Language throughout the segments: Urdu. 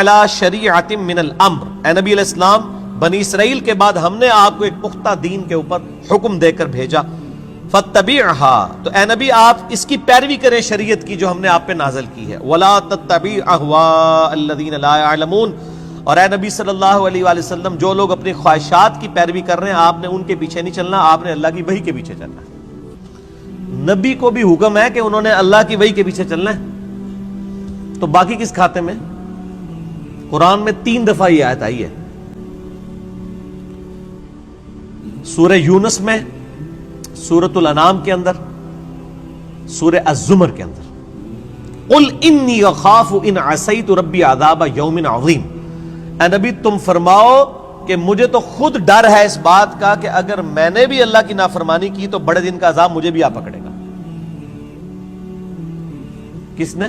علی شریعت من الامر، اے نبی علیہ السلام بنی اسرائیل کے بعد ہم نے آپ کو ایک پختہ دین کے اوپر حکم دے کر بھیجا، فاتبعها، تو اے نبی آپ اس کی پیروی کریں شریعت کی جو ہم نے آپ پہ نازل کی ہے، ولا تتبع اهواء الذین لا يعلمون، اور اے نبی صلی اللہ علیہ وآلہ وسلم جو لوگ اپنی خواہشات کی پیروی کر رہے ہیں آپ نے ان کے پیچھے نہیں چلنا، آپ نے اللہ کی وحی کے پیچھے چلنا ہے۔ نبی کو بھی حکم ہے کہ انہوں نے اللہ کی وحی کے پیچھے چلنا ہے، تو باقی کس کھاتے میں؟ قرآن میں 3 دفعہ یہ آیت آئی ہے، سورہ یونس میں، سورۃ الانعام کے اندر، سورہ الزمر کے اندر، قل انی اخاف ان عصیت ربی عذاب یوم عظیم، اے نبی تم فرماؤ کہ مجھے تو خود ڈر ہے اس بات کا کہ اگر میں نے بھی اللہ کی نافرمانی کی تو بڑے دن کا عذاب مجھے بھی آ پکڑے گا۔ کس نے؟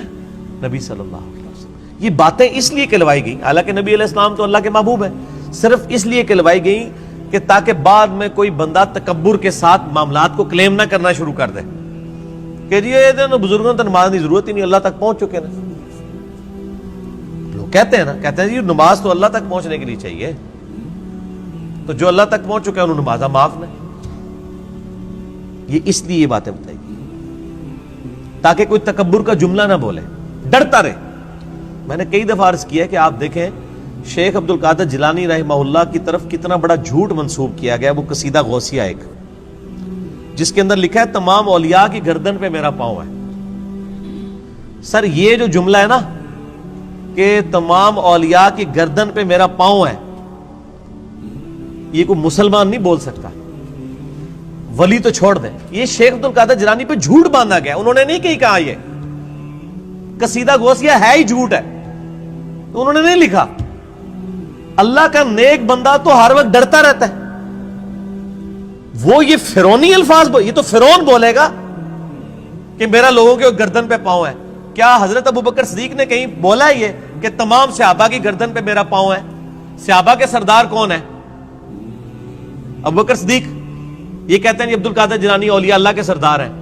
نبی صلی اللہ علیہ وسلم۔ یہ باتیں اس لیے کہلوائی گئی، حالانکہ نبی علیہ السلام تو اللہ کے محبوب ہیں، صرف اس لیے کہلوائی گئی کہ تاکہ بعد میں کوئی بندہ تکبر کے ساتھ معاملات کو کلیم نہ کرنا شروع کر دے کہ جی یہ بزرگوں تو نماز کی ضرورت ہی نہیں، اللہ تک پہنچ چکے نا۔ لوگ کہتے ہیں جی نماز تو اللہ تک پہنچنے کے لیے چاہیے، تو جو اللہ تک پہنچ چکے ہیں انہوں نمازہ معاف نہیں۔ یہ اس لیے یہ باتیں بتائی گئی تاکہ کوئی تکبر کا جملہ نہ بولے، ڈرتا رہے۔ میں نے کئی دفعہ عرض کیا کہ آپ دیکھیں شیخ عبد القادر جیلانی رحمہ اللہ کی طرف کتنا بڑا جھوٹ منسوب کیا گیا، وہ قصیدہ غوثیہ ایک، جس کے اندر لکھا ہے تمام اولیاء کی گردن پہ میرا پاؤں ہے۔ سر یہ جو جملہ ہے نا کہ تمام اولیاء کی گردن پہ میرا پاؤں ہے، یہ کوئی مسلمان نہیں بول سکتا، ولی تو چھوڑ دیں، یہ شیخ عبد القادر جیلانی پہ جھوٹ باندھا گیا، انہوں نے نہیں کہا یہ قصیدہ غوثیہ ہے ہی جھوٹ ہے، تو انہوں نے نہیں لکھا۔ اللہ کا نیک بندہ تو ہر وقت ڈرتا رہتا ہے، وہ یہ فرعونی الفاظ یہ تو فرعون بولے گا کہ میرا لوگوں کے گردن پہ پاؤں ہے۔ کیا حضرت ابوبکر صدیق نے کہیں بولا ہے یہ کہ تمام صحابہ کی گردن پہ میرا پاؤں ہے؟ صحابہ کے سردار کون ہے؟ ابوبکر صدیق۔ یہ کہتے ہیں کہ عبد القادر جیلانی اولیاء اللہ کے سردار ہیں۔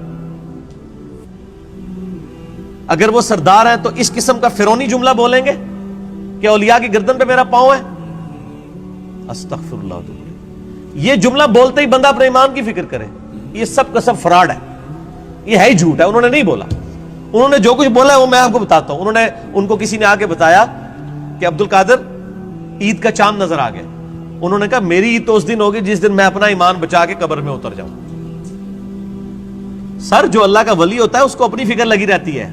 اگر وہ سردار ہیں تو اس قسم کا فرعونی جملہ بولیں گے کہ اولیاء کی گردن پہ میرا پاؤں ہے؟ استغفر اللہ۔ یہ جملہ بولتے ہی بندہ اپنے ایمان کی فکر کرے، یہ سب کا سب فراڈ ہے، یہ ہے ہی جھوٹ ہے، انہوں نے نہیں بولا۔ انہوں نے جو کچھ بولا ہے وہ میں آپ کو بتاتا ہوں۔ ان کو کسی نے آ کے بتایا کہ عبد القادر عید کا چاند نظر آ گیا، انہوں نے کہا میری عید تو اس دن ہوگی جس دن میں اپنا ایمان بچا کے قبر میں اتر جاؤں۔ سر جو اللہ کا ولی ہوتا ہے اس کو اپنی فکر لگی رہتی ہے،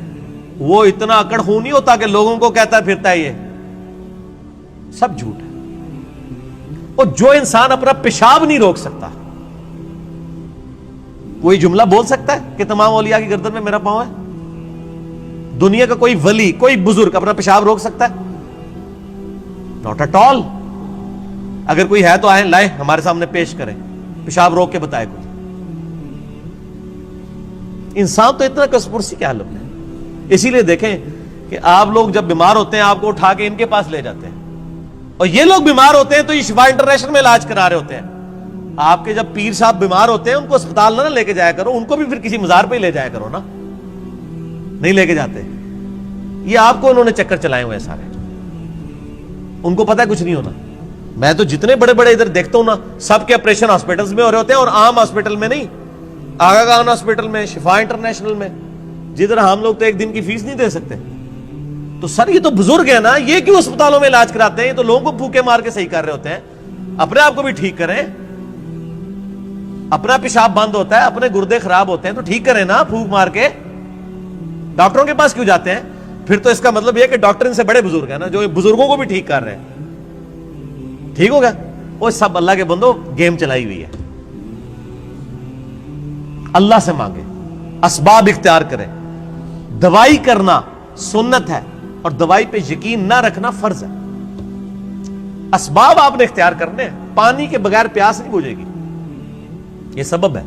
وہ اتنا اکڑ خون نہیں ہوتا کہ لوگوں کو کہتا پھرتا ہے، یہ سب جھوٹ ہے۔ اور جو انسان اپنا پیشاب نہیں روک سکتا کوئی جملہ بول سکتا ہے کہ تمام اولیاء کی گردن میں میرا پاؤں ہے؟ دنیا کا کوئی ولی، کوئی بزرگ اپنا پیشاب روک سکتا ہے؟ Not at all. اگر کوئی ہے تو آئیں، لائیں ہمارے سامنے پیش کریں، پیشاب روک کے بتائے کوئی۔ انسان تو اتنا کسپرسی کے حالت میں، اسی لیے دیکھیں کہ آپ لوگ جب بیمار ہوتے ہیں آپ کو اٹھا کے ان کے پاس لے جاتے ہیں، اور یہ لوگ بیمار ہوتے ہیں تو یہ شفا انٹرنیشنل میں علاج کرا رہے ہوتے ہیں۔ آپ کے جب پیر صاحب بیمار ہوتے ہیں ان کو اسپتال نہ لے کے جایا کرو، ان کو بھی پھر کسی مزار پہ ہی لے جایا کرو نا، نہیں لے کے جاتے۔ یہ آپ کو انہوں نے چکر چلائے ہوئے سارے، ان کو پتہ ہے کچھ نہیں ہونا۔ میں تو جتنے بڑے بڑے ادھر دیکھتا ہوں نا، سب کے آپریشن ہاسپٹلز میں ہو رہے ہوتے ہیں، اور عام ہاسپٹل میں نہیں، آغا خان ہاسپٹل میں، شفا انٹرنیشنل میں، جدھر ہم لوگ تو ایک دن کی فیس نہیں دے سکتے۔ تو سر یہ تو بزرگ ہیں نا، یہ کیوں اسپتالوں میں علاج کراتے ہیں؟ یہ تو لوگوں کو پھوکے مار کے صحیح کر رہے ہوتے ہیں، اپنے آپ کو بھی ٹھیک کریں۔ اپنا پیشاب بند ہوتا ہے، اپنے گردے خراب ہوتے ہیں تو ٹھیک کریں نا، پھوک مار کے۔ ڈاکٹروں کے پاس کیوں جاتے ہیں؟ پھر تو اس کا مطلب یہ ہے کہ ڈاکٹر ان سے بڑے بزرگ ہیں نا، جو بزرگوں کو بھی ٹھیک کر رہے ہیں۔ ٹھیک ہوگا؟ وہ سب اللہ کے بندوں گیم چلائی ہوئی ہے۔ اللہ سے مانگے، اسباب اختیار کریں۔ دوائی کرنا سنت ہے اور دوائی پہ یقین نہ رکھنا فرض ہے۔ اسباب آپ نے اختیار کرنے ہیں، پانی کے بغیر پیاس نہیں بجھے گی، یہ سبب ہے،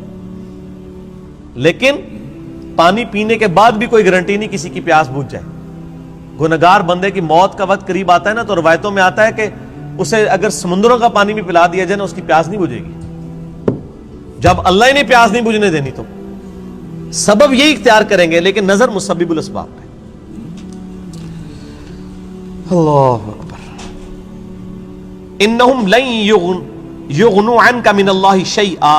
لیکن پانی پینے کے بعد بھی کوئی گارنٹی نہیں کسی کی پیاس بجھ جائے۔ گنہگار بندے کی موت کا وقت قریب آتا ہے نا، تو روایتوں میں آتا ہے کہ اسے اگر سمندروں کا پانی بھی پلا دیا جائے نا، اس کی پیاس نہیں بجھے گی، جب اللہ ہی نے پیاس نہیں بجھنے دینی۔ تو سبب یہی اختیار کریں گے، لیکن نظر مسبب الاسباب پہ۔ اللہ انہم لن یغنوا عنک من اللہ شیئا،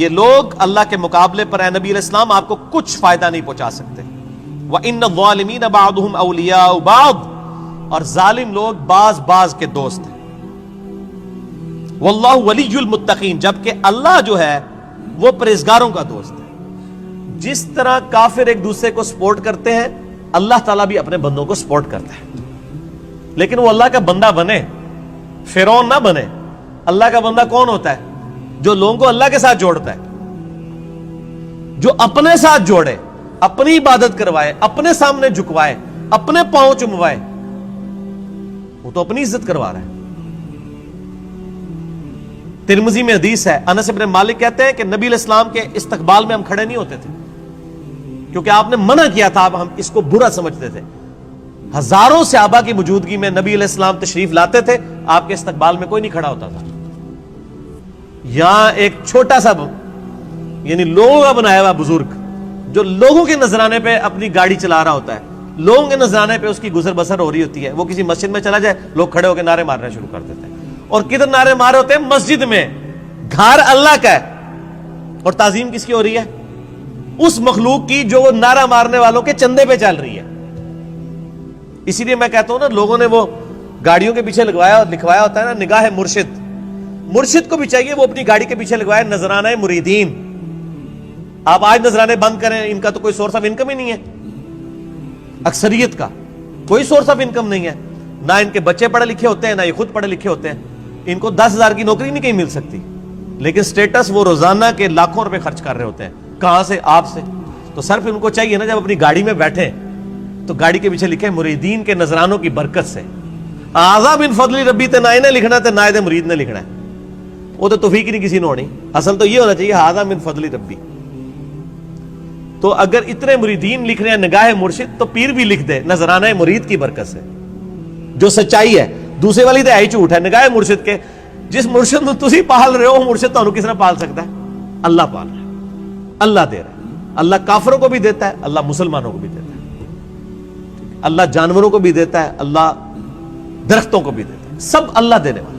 یہ لوگ اللہ کے مقابلے پر اے نبی علیہ السلام آپ کو کچھ فائدہ نہیں پہنچا سکتے. وَإِنَّ الظَّالِمِينَ بَعْضُهُمْ أَوْلِيَاءُ بَعْضٍ، اور ظالم لوگ بعض کے دوست ہیں. وَاللَّهُ وَلِيُّ الْمُتَّقِينَ، جبکہ اللہ جو ہے وہ پرہیزگاروں کا دوست ہے. جس طرح کافر ایک دوسرے کو سپورٹ کرتے ہیں، اللہ تعالیٰ بھی اپنے بندوں کو سپورٹ کرتا ہے. لیکن وہ اللہ کا بندہ بنے، فرعون نہ بنے. اللہ کا بندہ کون ہوتا ہے؟ جو لوگوں کو اللہ کے ساتھ جوڑتا ہے، جو اپنے ساتھ جوڑے، اپنی عبادت کروائے، اپنے سامنے جھکوائے، اپنے پاؤں چموائے. وہ تو اپنی عزت کروا رہا ہے. ترمذی میں حدیث ہے، انس بن مالک کہتے ہیں کہ نبی علیہ السلام کے استقبال میں ہم کھڑے نہیں ہوتے تھے، کیونکہ آپ نے منع کیا تھا. ہم اس کو برا سمجھتے تھے. ہزاروں صحابہ کی موجودگی میں نبی علیہ السلام تشریف لاتے تھے، آپ کے استقبال میں کوئی نہیں کھڑا ہوتا تھا. یہاں ایک چھوٹا سا یعنی لوگوں کا بنایا ہوا بزرگ جو لوگوں کے نذرانے پہ اپنی گاڑی چلا رہا ہوتا ہے، لوگوں کے نذرانے پہ اس کی گزر بسر ہو رہی ہوتی ہے، وہ کسی مسجد میں چلا جائے، لوگ کھڑے ہو کے نعرے مارنا شروع کر دیتے ہیں. اور کدھر نعرے مارے ہوتے ہیں؟ مسجد میں. گھر اللہ کا ہے اور تعظیم کس کی ہو رہی ہے؟ اس مخلوق کی جو وہ نعرہ مارنے والوں کے چندے پہ چل رہی ہے. اسی لیے میں کہتا ہوں نا، لوگوں نے وہ گاڑیوں کے پیچھے لکھوایا ہوتا ہے نا، نگاہ مرشد. مرشد کو بھی چاہیے وہ اپنی گاڑی کے پیچھے لگوائے نذرانہ مریدین. آپ آج نذرانے بند کریں، ان کا تو کوئی سورس آف انکم ہی نہیں ہے. اکثریت کا کوئی سورس آف انکم نہیں ہے. نہ ان کے بچے پڑھے لکھے ہوتے ہیں، نہ یہ خود پڑھے لکھے ہوتے ہیں. ان کو 10,000 کی نوکری نہیں کہیں مل سکتی، لیکن سٹیٹس وہ روزانہ کے لاکھوں روپے خرچ کر رہے ہوتے ہیں. کہاں سے؟ آپ سے. تو صرف ان کو چاہیے نا، جب اپنی گاڑی میں بیٹھیں تو گاڑی کے پیچھے لکھے مریدین کے نذرانوں کی برکت سے. آزا بن فضل ربی تے نہ لکھنا تے نہ مرید نے لکھنا ہے. وہ تو توفیق نہیں کسی نے ہونی. اصل تو یہ ہونا چاہیے ہاذا من فضل ربی. تو اگر اتنے مریدین لکھ رہے ہیں نگاہ مرشد، تو پیر بھی لکھ دے نذرانہ مرید کی برکت سے، جو سچائی ہے. دوسرے والی تو ہے ہی جھوٹ ہے. نگاہ مرشد کے جس مرشد میں تسی پال رہے ہو، وہ مرشد تو کس نے پال سکتا ہے؟ اللہ پال رہا ہے، اللہ دے رہا ہے. اللہ کافروں کو بھی دیتا ہے، اللہ مسلمانوں کو بھی دیتا ہے. اللہ جانوروں کو بھی دیتا ہے، اللہ درختوں کو بھی دیتا ہے. سب اللہ دینے والا.